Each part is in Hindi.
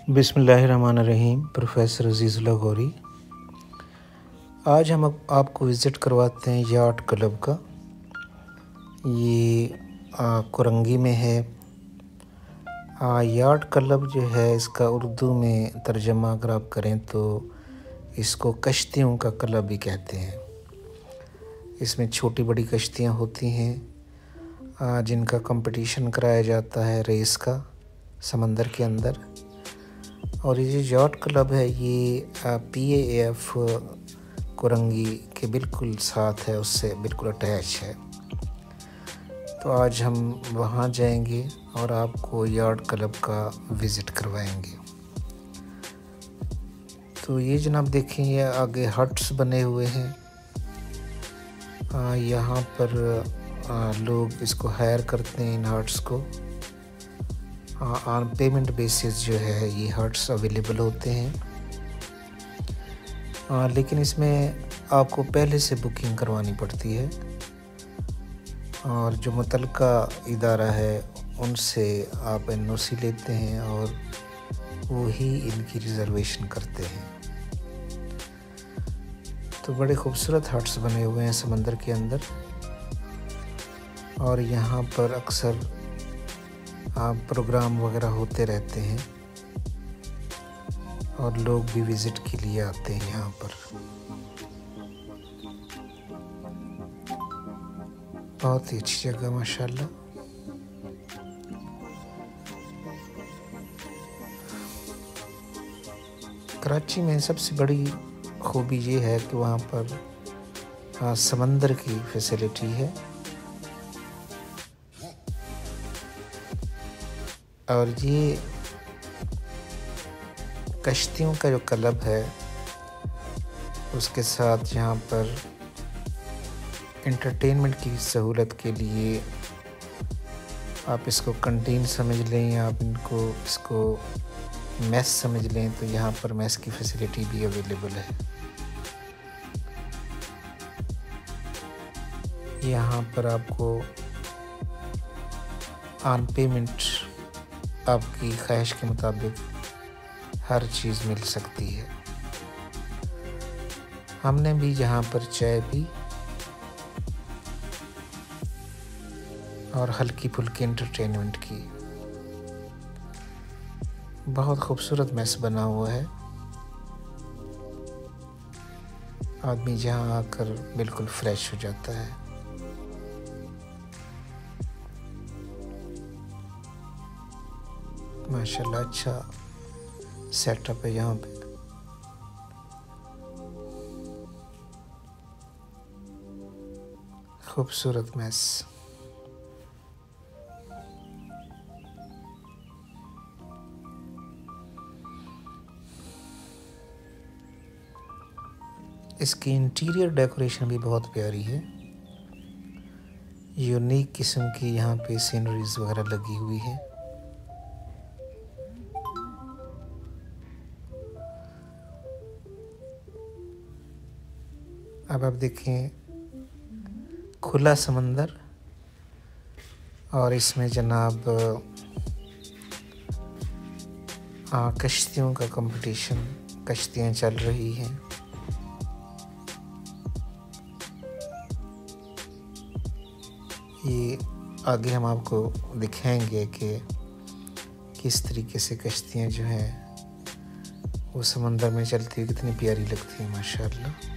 बिस्मिल्लाहिर्रहमानिर्रहीम। प्रोफेसर अज़ीज़ुल्लाह गौरी। आज हम आपको विज़िट करवाते हैं याट क्लब का। ये कुरंगी में है। याट क्लब जो है, इसका उर्दू में तर्जमा अगर आप करें तो इसको कश्तियों का क्लब भी कहते हैं। इसमें छोटी बड़ी कश्तियाँ होती हैं जिनका कंपटीशन कराया जाता है रेस का समंदर के अंदर। और ये जो याट क्लब है ये PAAF कुरंगी के बिल्कुल साथ है, उससे बिल्कुल अटैच है। तो आज हम वहाँ जाएंगे और आपको याट क्लब का विज़िट करवाएंगे। तो ये जनाब देखें, ये आगे हट्स बने हुए हैं। यहाँ पर लोग इसको हायर करते हैं, इन हट्स को। ऑन पेमेंट बेसिस जो है ये हट्स अवेलेबल होते हैं। लेकिन इसमें आपको पहले से बुकिंग करवानी पड़ती है और जो मुतलका इदारा है उनसे आप NOC लेते हैं और वो ही इनकी रिज़र्वेशन करते हैं। तो बड़े खूबसूरत हट्स बने हुए हैं समंदर के अंदर और यहाँ पर अक्सर प्रोग्राम वगैरह होते रहते हैं और लोग भी विज़िट के लिए आते हैं यहाँ पर। बहुत ही अच्छी जगह माशाल्लाह। कराची में सबसे बड़ी खूबी ये है कि वहाँ पर समंदर की फैसिलिटी है और ये कश्तियों का जो क्लब है उसके साथ यहाँ पर एंटरटेनमेंट की सहूलत के लिए आप इसको कैंटीन समझ लें या आप इसको मेस समझ लें, तो यहाँ पर मेस की फैसिलिटी भी अवेलेबल है। यहाँ पर आपको ऑन पेमेंट आपकी ख्वाहिश के मुताबिक हर चीज़ मिल सकती है। हमने भी यहाँ पर चाय पी और हल्की फुल्की एंटरटेनमेंट की। बहुत खूबसूरत मेस बना हुआ है। आदमी जहाँ आकर बिल्कुल फ्रेश हो जाता है। माशाल्लाह अच्छा सेटअप है यहाँ पे। खूबसूरत मेस। इसकी इंटीरियर डेकोरेशन भी बहुत प्यारी है। यूनिक किस्म की यहाँ पे सीनरीज वगैरह लगी हुई है। अब आप देखें खुला समंदर और इसमें जनाब कश्तियों का कंपटीशन, कश्तियाँ चल रही हैं। ये आगे हम आपको दिखाएंगे कि किस तरीके से कश्तियाँ जो हैं वो समंदर में चलती हुई कितनी प्यारी लगती है माशाल्लाह।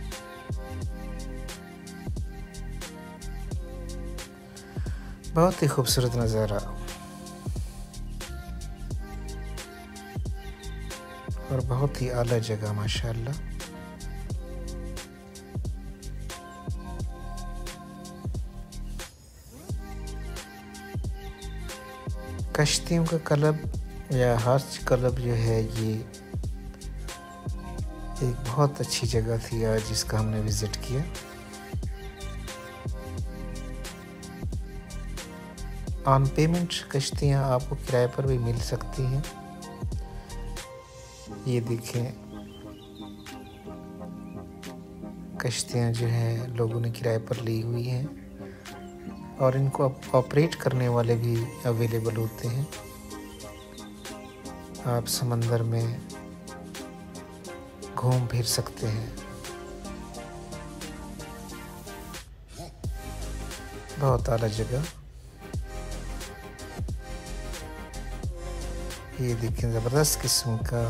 बहुत ही खूबसूरत नज़ारा और बहुत ही आला जगह माशाल्लाह। कश्तियों का क्लब या हर्ष क्लब जो है ये एक बहुत अच्छी जगह थी आज जिसका हमने विज़िट किया। ऑन पेमेंट कश्तियाँ आपको किराए पर भी मिल सकती हैं। ये देखें कश्तियाँ जो हैं लोगों ने किराए पर ली हुई हैं और इनको ऑपरेट करने वाले भी अवेलेबल होते हैं। आप समंदर में घूम फिर सकते हैं। बहुत आला जगह। ये देखें, ज़बरदस्त किस्म का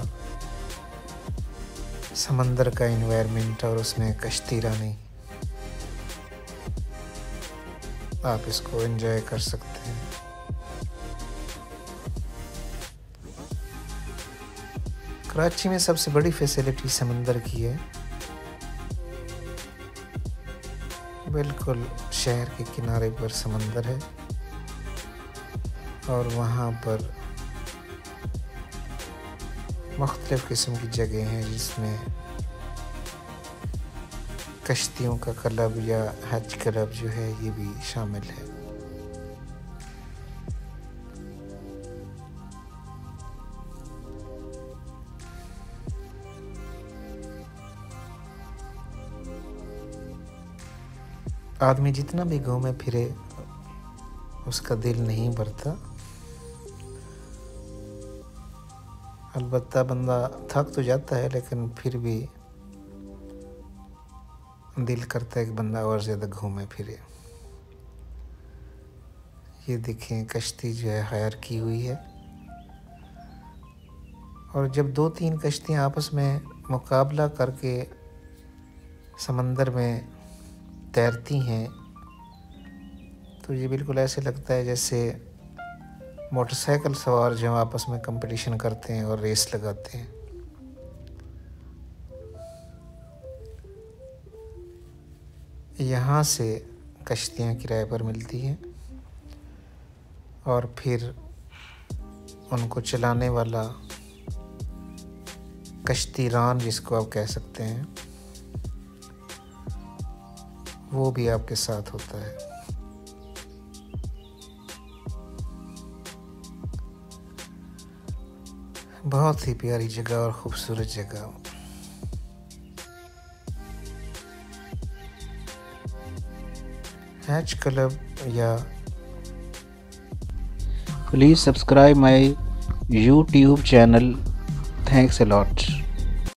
समंदर का एनवायरनमेंट और उसमें कश्ती रानी। आप इसको एंजॉय कर सकते हैं। कराची में सबसे बड़ी फैसिलिटी समंदर की है। बिल्कुल शहर के किनारे पर समंदर है और वहाँ पर मुख्तलिफ़ किस्म की जगह हैं जिसमें कश्तियों का क्लब या हज क्लब जो है ये भी शामिल है। आदमी जितना भी घूमे फिरे उसका दिल नहीं भरता। अलबत्ता बंदा थक तो जाता है लेकिन फिर भी दिल करता है कि बंदा और ज़्यादा घूमे फिरे। ये देखें, कश्ती जो है हायर की हुई है और जब 2-3 कश्तियाँ आपस में मुकाबला करके समंदर में तैरती हैं तो ये बिल्कुल ऐसे लगता है जैसे मोटरसाइकिल सवार जो आपस में कंपटीशन करते हैं और रेस लगाते हैं। यहाँ से कश्तियाँ किराए पर मिलती हैं और फिर उनको चलाने वाला कश्ती रान जिसको आप कह सकते हैं वो भी आपके साथ होता है। बहुत ही प्यारी जगह और ख़ूबसूरत जगह। हज क्लब या Please subscribe my YouTube channel. Thanks a lot.